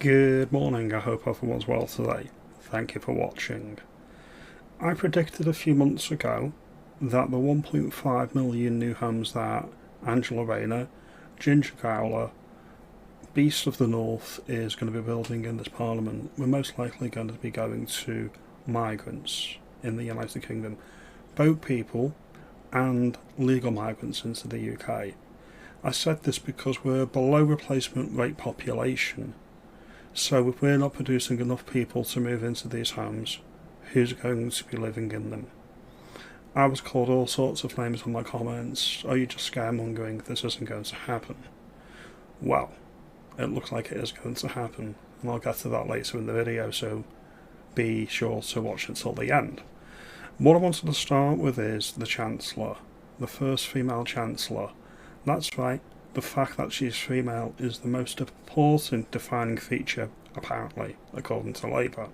Good morning, I hope everyone's well today. Thank you for watching. I predicted a few months ago that the 1.5 million new homes that Angela Rayner, Ginger Gowler, Beast of the North is going to be building in this parliament were most likely going to be going to migrants in the United Kingdom, boat people and legal migrants into the UK. I said this because we're below replacement rate population. So if we're not producing enough people to move into these homes, who's going to be living in them? I was called all sorts of names on my comments. Are you just scaremongering? This isn't going to happen. Well, it looks like it is going to happen, and I'll get to that later in the video, so be sure to watch it till the end. What I wanted to start with is the Chancellor, the first female Chancellor. That's right. The fact that she's female is the most important defining feature, apparently, according to Labour.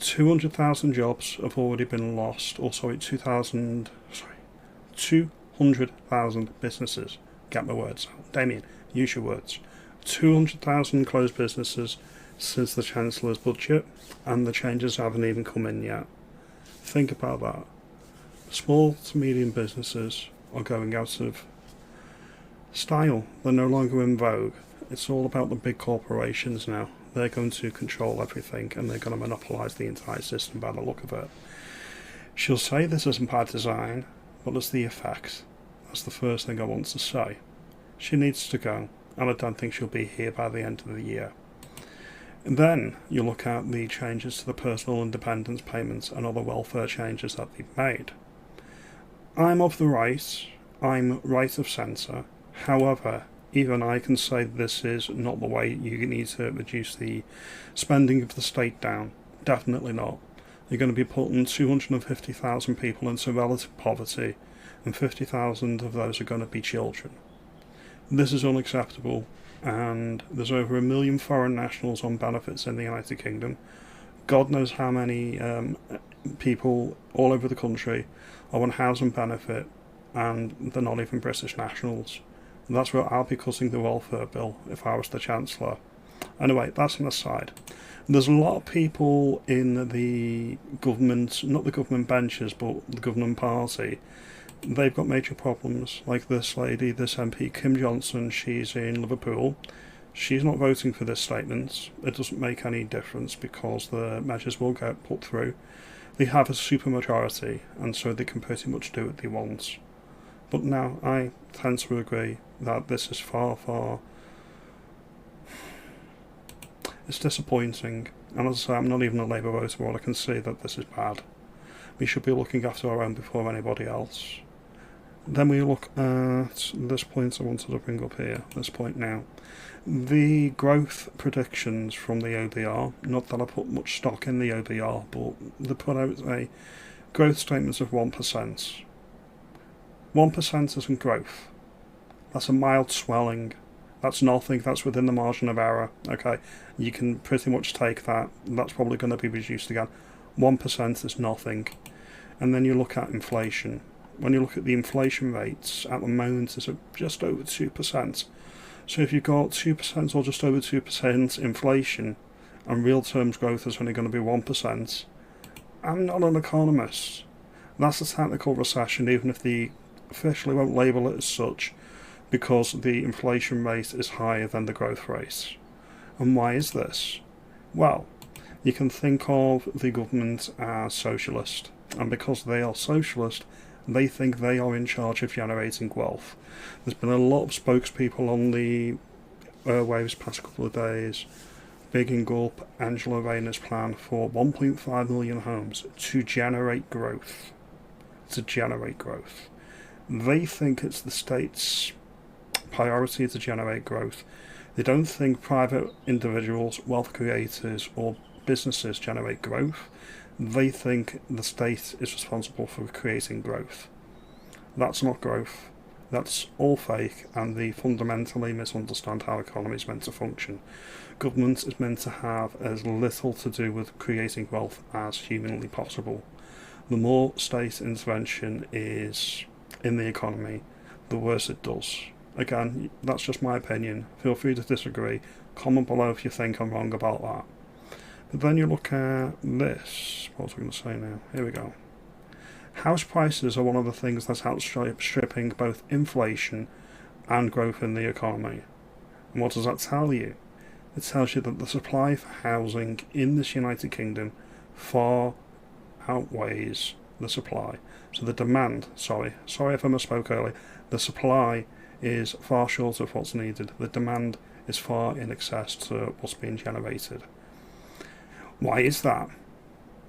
200,000 jobs have already been lost, 200,000 businesses. Get my words out. Damien, use your words. 200,000 closed businesses since the Chancellor's budget, and the changes haven't even come in yet. Think about that. Small to medium businesses are going out of style. They're no longer in vogue. It's all about the big corporations now. They're going to control everything, and they're going to monopolise the entire system by the look of it. She'll say this isn't bad design, but it's the effect. That's the first thing I want to say. She needs to go, and I don't think she'll be here by the end of the year. And then you look at the changes to the personal independence payments and other welfare changes that they've made. I'm of the right. I'm right of centre. However, even I can say this is not the way you need to reduce the spending of the state down. Definitely not. You're going to be putting 250,000 people into relative poverty, and 50,000 of those are going to be children. This is unacceptable, and there's over 1 million foreign nationals on benefits in the United Kingdom. God knows how many people all over the country are on housing benefit, and they're not even British nationals. And that's where I'll be cutting the welfare bill if I was the Chancellor. Anyway, that's an aside. There's a lot of people in the government, not the government benches, but the government party. They've got major problems, like this lady, this MP, Kim Johnson. She's in Liverpool. She's not voting for this statement. It doesn't make any difference because the measures will get put through. They have a supermajority, and so they can pretty much do what they want. But now I tend to agree that this is far, it's disappointing. And as I say, I'm not even a Labour voter, but I can see that this is bad. We should be looking after our own before anybody else. Then we look at this point I wanted to bring up here, this point now. The growth predictions from the OBR, not that I put much stock in the OBR, but they put out a growth statement of 1%. 1% isn't growth. That's a mild swelling. That's nothing. That's within the margin of error. Okay, you can pretty much take that. That's probably going to be reduced again. 1% is nothing. And then you look at inflation. When you look at the inflation rates at the moment, it's just over 2%. So if you've got 2% or just over 2% inflation, and real terms growth is only going to be 1%, I'm not an economist. That's a technical recession, even if the officially won't label it as such, because the inflation rate is higher than the growth rate. And why is this? Well, you can think of the government as socialist, and because they are socialist, they think they are in charge of generating wealth. There's been a lot of spokespeople on the airwaves past couple of days bigging up Angela Rayner's plan for 1.5 million homes to generate growth. They think it's the state's priority to generate growth. They don't think private individuals, wealth creators, or businesses generate growth. They think the state is responsible for creating growth. That's not growth. That's all fake, and they fundamentally misunderstand how economy is meant to function. Government is meant to have as little to do with creating wealth as humanly possible. The more state intervention is in the economy, the worse it does. Again, that's just my opinion. Feel free to disagree. Comment below if you think I'm wrong about that. But then you look at this. What was I going to say now? Here we go. House prices are one of the things that's outstripping both inflation and growth in the economy. And what does that tell you? It tells you that the supply for housing in this United Kingdom far outweighs the supply. So the demand, sorry if I misspoke earlier, the supply is far short of what's needed. The demand is far in excess to what's being generated. Why is that?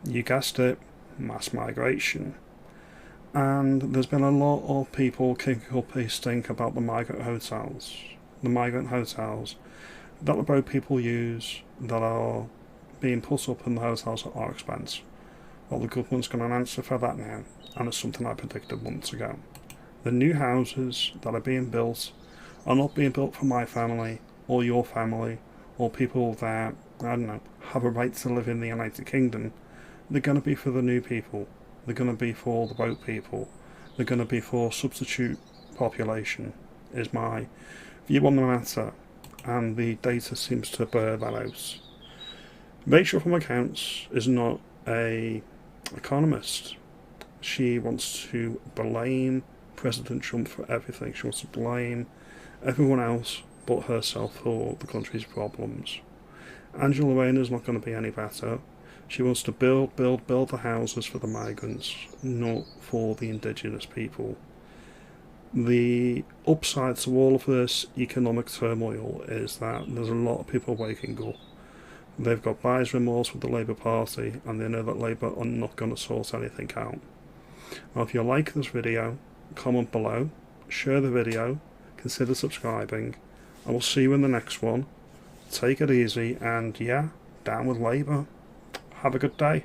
You guessed it, mass migration. And there's been a lot of people kicking up a stink about the migrant hotels. The migrant hotels that the boat people use that are being put up in the hotels at our expense. Well, the government's going to answer for that now, and it's something I predicted months ago. The new houses that are being built are not being built for my family, or your family, or people that, I don't know, have a right to live in the United Kingdom. They're going to be for the new people. They're going to be for the boat people. They're going to be for substitute population, is my view on the matter, and the data seems to bear that out. Rachel from Accounts is not a economist. She wants to blame President Trump for everything. She wants to blame everyone else but herself for the country's problems. Angela Rayner's not going to be any better. She wants to build the houses for the migrants, not for the indigenous people. The upside to all of this economic turmoil is that there's a lot of people waking up. They've got buyer's remorse with the Labour Party, and they know that Labour are not going to sort anything out. Now, if you like this video, comment below, share the video, consider subscribing, and we'll see you in the next one. Take it easy, and yeah, down with Labour. Have a good day.